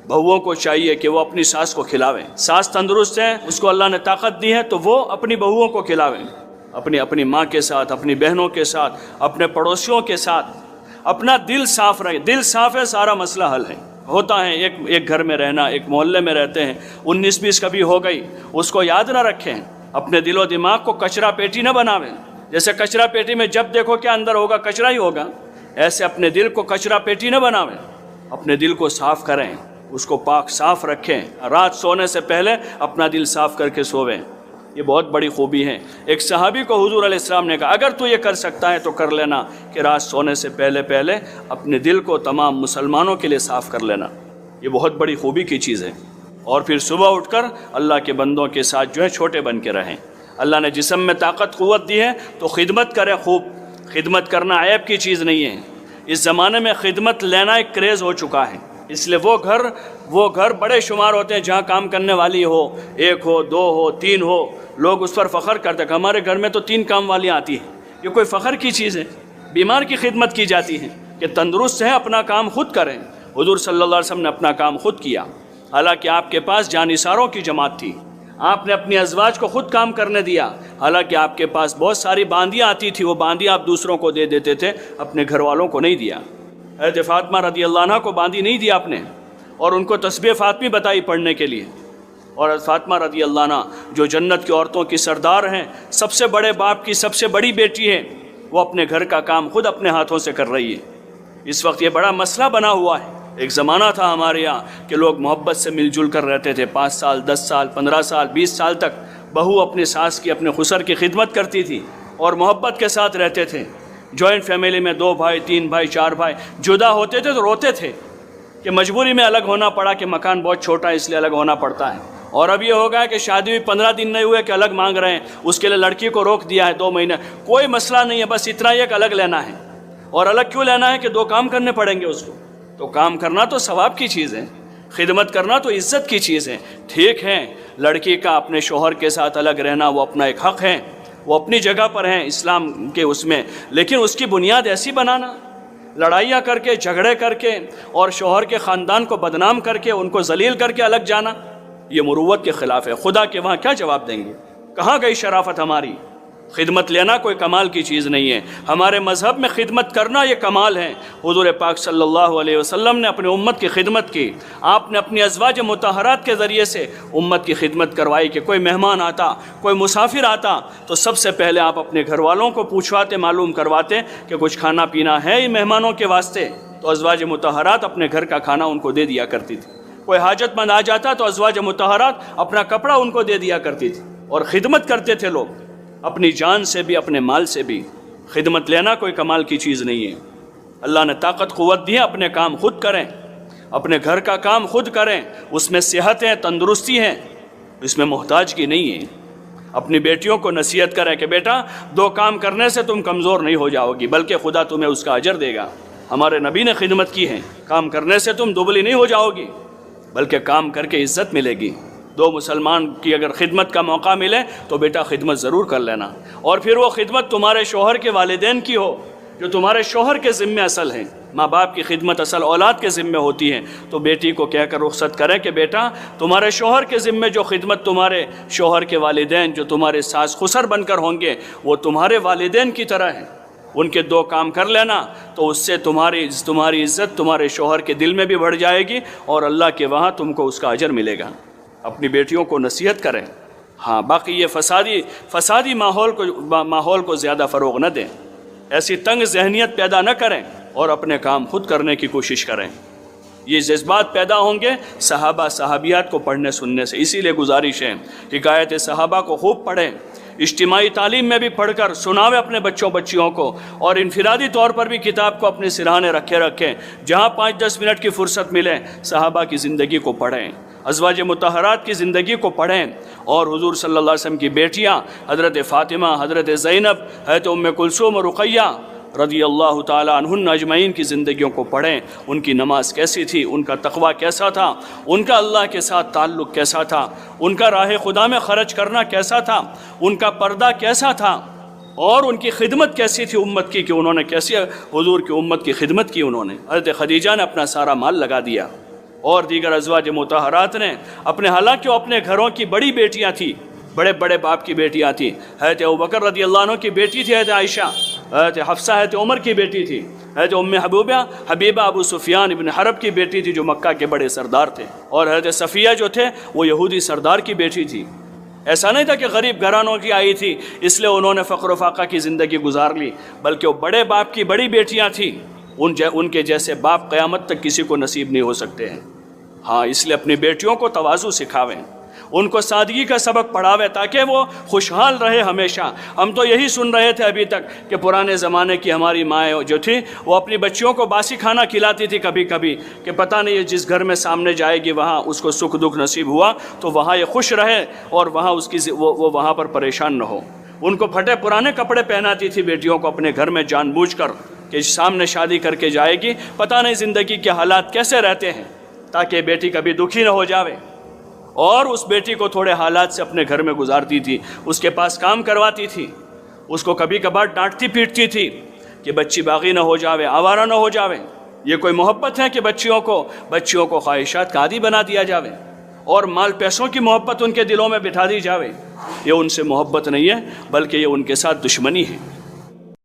بہوؤں کو چاہیے کہ وہ اپنی ساس کو کھلاویں. ساس تندرست ہے، اس کو اللہ نے طاقت دی ہے، تو وہ اپنی بہوؤں کو کھلاویں، اپنی ماں کے ساتھ، اپنی بہنوں کے ساتھ، اپنے پڑوسیوں کے ساتھ. اپنا دل صاف رہے، دل صاف ہے سارا مسئلہ حل ہے. ہوتا ہے ایک گھر میں رہنا، ایک محلے میں رہتے ہیں، 19-20 کبھی ہو گئی، اس کو یاد نہ رکھیں. اپنے دل و دماغ کو کچرا پیٹی نہ بناویں. جیسے کچرا پیٹی میں جب دیکھو کیا اندر ہوگا، کچرا ہی ہوگا، ایسے اپنے دل کو کچرا پیٹی نہ بناویں. اپنے دل کو صاف کریں، اس کو پاک صاف رکھیں. رات سونے سے پہلے اپنا دل صاف کر کے سوویں. یہ بہت بڑی خوبی ہے. ایک صحابی کو حضور علیہ السلام نے کہا اگر تو یہ کر سکتا ہے تو کر لینا کہ رات سونے سے پہلے اپنے دل کو تمام مسلمانوں کے لیے صاف کر لینا. یہ بہت بڑی خوبی کی چیز ہے. اور پھر صبح اٹھ کر اللہ کے بندوں کے ساتھ جو ہے چھوٹے بن کے رہیں. اللہ نے جسم میں طاقت قوت دی ہے تو خدمت کریں. خوب خدمت کرنا عیب کی چیز نہیں ہے. اس زمانے میں خدمت لینا ایک کریز ہو چکا ہے. اس لیے وہ گھر بڑے شمار ہوتے ہیں جہاں کام کرنے والی ہو، 1 ہو، 2 ہو، 3 ہو. لوگ اس پر فخر کرتے ہیں کہ ہمارے گھر میں تو 3 کام والیاں آتی ہیں. یہ کوئی فخر کی چیز ہے؟ بیمار کی خدمت کی جاتی ہے کہ تندرست ہے، اپنا کام خود کریں. حضور صلی اللہ علیہ وسلم نے اپنا کام خود کیا، حالانکہ آپ کے پاس جانثاروں کی جماعت تھی. آپ نے اپنی ازواج کو خود کام کرنے دیا، حالانکہ آپ کے پاس بہت ساری باندیاں آتی تھی، وہ باندیاں آپ دوسروں کو دے دیتے تھے، اپنے گھر والوں کو نہیں دیا. حضرت فاطمہ رضی اللہ عنہ کو باندی نہیں دیا آپ نے، اور ان کو تسبیح فاطمی بتائی پڑھنے کے لیے. اور حضرت فاطمہ رضی اللہ عنہ جو جنت کی عورتوں کی سردار ہیں، سب سے بڑے باپ کی سب سے بڑی بیٹی ہے، وہ اپنے گھر کا کام خود اپنے ہاتھوں سے کر رہی ہے. اس وقت یہ بڑا مسئلہ بنا ہوا ہے. ایک زمانہ تھا ہمارے یہاں کہ لوگ محبت سے مل جل کر رہتے تھے. 5 سال، 10 سال، 15 سال، 20 سال تک بہو اپنی ساس کی، اپنے خسر کی خدمت کرتی تھی اور محبت کے ساتھ رہتے تھے. جوائنٹ فیملی میں 2 بھائی، 3 بھائی، 4 بھائی جدا ہوتے تھے تو روتے تھے کہ مجبوری میں الگ ہونا پڑا، کہ مکان بہت چھوٹا ہے اس لیے الگ ہونا پڑتا ہے. اور اب یہ ہو گیا کہ شادی ہوئی 15 دن نہیں ہوئے کہ الگ مانگ رہے ہیں. اس کے لیے لڑکی کو روک دیا ہے 2 مہینے. کوئی مسئلہ نہیں ہے، بس اتنا ہی کہ الگ لینا ہے. اور الگ کیوں لینا ہے کہ 2 کام کرنے پڑیں گے اس کو. تو کام کرنا تو ثواب کی چیز ہے، خدمت کرنا تو عزت کی چیز ہے. ٹھیک ہے، لڑکی کا اپنے شوہر کے ساتھ الگ رہنا وہ اپنا ایک حق ہے، وہ اپنی جگہ پر ہیں اسلام کے اس میں، لیکن اس کی بنیاد ایسی بنانا، لڑائیاں کر کے، جھگڑے کر کے، اور شوہر کے خاندان کو بدنام کر کے، ان کو ذلیل کر کے الگ جانا، یہ مروت کے خلاف ہے. خدا کے وہاں کیا جواب دیں گے؟ کہاں گئی شرافت ہماری؟ خدمت لینا کوئی کمال کی چیز نہیں ہے. ہمارے مذہب میں خدمت کرنا یہ کمال ہے. حضور پاک صلی اللہ علیہ وسلم نے اپنی امت کی خدمت کی. آپ نے اپنی ازواج مطہرات کے ذریعے سے امت کی خدمت کروائی کہ کوئی مہمان آتا، کوئی مسافر آتا تو سب سے پہلے آپ اپنے گھر والوں کو پوچھواتے، معلوم کرواتے کہ کچھ کھانا پینا ہے یہ مہمانوں کے واسطے. تو ازواج مطہرات اپنے گھر کا کھانا ان کو دے دیا کرتی تھی. کوئی حاجت مند آ جاتا تو ازواج مطہرات اپنا کپڑا ان کو دے دیا کرتی تھی. اور خدمت کرتے تھے لوگ اپنی جان سے بھی، اپنے مال سے بھی. خدمت لینا کوئی کمال کی چیز نہیں ہے. اللہ نے طاقت قوت دی ہے، اپنے کام خود کریں، اپنے گھر کا کام خود کریں. اس میں صحت ہے، تندرستی ہے، اس میں محتاج کی نہیں ہے. اپنی بیٹیوں کو نصیحت کریں کہ بیٹا 2 کام کرنے سے تم کمزور نہیں ہو جاؤ گی، بلکہ خدا تمہیں اس کا اجر دے گا. ہمارے نبی نے خدمت کی ہے. کام کرنے سے تم دبلی نہیں ہو جاؤ گی، بلکہ کام کر کے عزت ملے گی. 2 مسلمان کی اگر خدمت کا موقع ملے تو بیٹا خدمت ضرور کر لینا. اور پھر وہ خدمت تمہارے شوہر کے والدین کی ہو جو تمہارے شوہر کے ذمے اصل ہیں. ماں باپ کی خدمت اصل اولاد کے ذمے ہوتی ہے. تو بیٹی کو کہہ کر رخصت کریں کہ بیٹا تمہارے شوہر کے ذمے جو خدمت تمہارے شوہر کے والدین جو تمہارے ساس خسر بن کر ہوں گے وہ تمہارے والدین کی طرح ہیں. ان کے 2 کام کر لینا تو اس سے تمہاری عزت تمہارے شوہر کے دل میں بھی بڑھ جائے گی اور اللہ کے وہاں تم کو اس کا اجر ملے گا. اپنی بیٹیوں کو نصیحت کریں. ہاں باقی یہ فسادی ماحول کو زیادہ فروغ نہ دیں، ایسی تنگ ذہنیت پیدا نہ کریں اور اپنے کام خود کرنے کی کوشش کریں. یہ جذبات پیدا ہوں گے صحابہ صحابیات کو پڑھنے سننے سے. اسی لیے گزارش ہے حکایت صحابہ کو خوب پڑھیں، اجتماعی تعلیم میں بھی پڑھ کر سناویں اپنے بچیوں کو، اور انفرادی طور پر بھی کتاب کو اپنے سرہانے رکھیں. جہاں 5-10 منٹ کی فرصت ملے صحابہ کی زندگی کو پڑھیں، ازواج مطہرات کی زندگی کو پڑھیں، اور حضور صلی اللہ علیہ وسلم کی بیٹیاں حضرت فاطمہ، حضرت زینب، حضرت ام کلثوم اور رقیہ رضی اللہ تعالی عنہن اجمعین کی زندگیوں کو پڑھیں. ان کی نماز کیسی تھی، ان کا تقوی کیسا تھا، ان کا اللہ کے ساتھ تعلق کیسا تھا، ان کا راہ خدا میں خرچ کرنا کیسا تھا، ان کا پردہ کیسا تھا، اور ان کی خدمت کیسی تھی امت کی کہ انہوں نے کیسی حضور کی امت کی خدمت کی. انہوں نے حضرت خدیجہ نے اپنا سارا مال لگا دیا اور دیگر ازواج مطہرات نے اپنے، حالانکہ وہ اپنے گھروں کی بڑی بیٹیاں تھیں، بڑے بڑے باپ کی بیٹیاں تھیں. حضرت ابوبکر رضی اللہ عنہ کی بیٹی تھی حضرت عائشہ، حضرت حفصہ حضرت عمر کی بیٹی تھی، حضرت ام حبیبہ ابو سفیان ابن حرب کی بیٹی تھی جو مکہ کے بڑے سردار تھے، اور حضرت صفیہ جو تھے وہ یہودی سردار کی بیٹی تھی. ایسا نہیں تھا کہ غریب گھرانوں کی آئی تھی اس لیے انہوں نے فقر و فاقہ کی زندگی گزار لی، بلکہ وہ بڑے باپ کی بڑی بیٹیاں تھیں. ان کے جیسے باپ قیامت تک کسی کو نصیب نہیں ہو سکتے ہیں. ہاں، اس لیے اپنی بیٹیوں کو تواضع سکھاویں، ان کو سادگی کا سبق پڑھاویں تاکہ وہ خوشحال رہے ہمیشہ. ہم تو یہی سن رہے تھے ابھی تک کہ پرانے زمانے کی ہماری مائیں جو تھی وہ اپنی بچیوں کو باسی کھانا کھلاتی تھی کبھی کبھی، کہ پتہ نہیں جس گھر میں سامنے جائے گی وہاں اس کو سکھ دکھ نصیب ہوا تو وہاں یہ خوش رہے اور وہاں اس کی وہ وہاں پر پریشان نہ ہو. ان کو پھٹے پرانے کپڑے پہناتی تھی بیٹیوں کو اپنے گھر میں جان بوجھ کر کہ سامنے شادی کر کے جائے گی، پتہ نہیں زندگی کے حالات کیسے رہتے ہیں، تاکہ بیٹی کبھی دکھی نہ ہو جاوے. اور اس بیٹی کو تھوڑے حالات سے اپنے گھر میں گزارتی تھی، اس کے پاس کام کرواتی تھی، اس کو کبھی کبھار ڈانٹتی پیٹتی تھی کہ بچی باغی نہ ہو جاوے، آوارہ نہ ہو جاوے. یہ کوئی محبت ہے کہ بچیوں کو خواہشات کا عادی بنا دیا جاوے اور مال پیسوں کی محبت ان کے دلوں میں بٹھا دی جاوے؟ یہ ان سے محبت نہیں ہے بلکہ یہ ان کے ساتھ دشمنی ہے.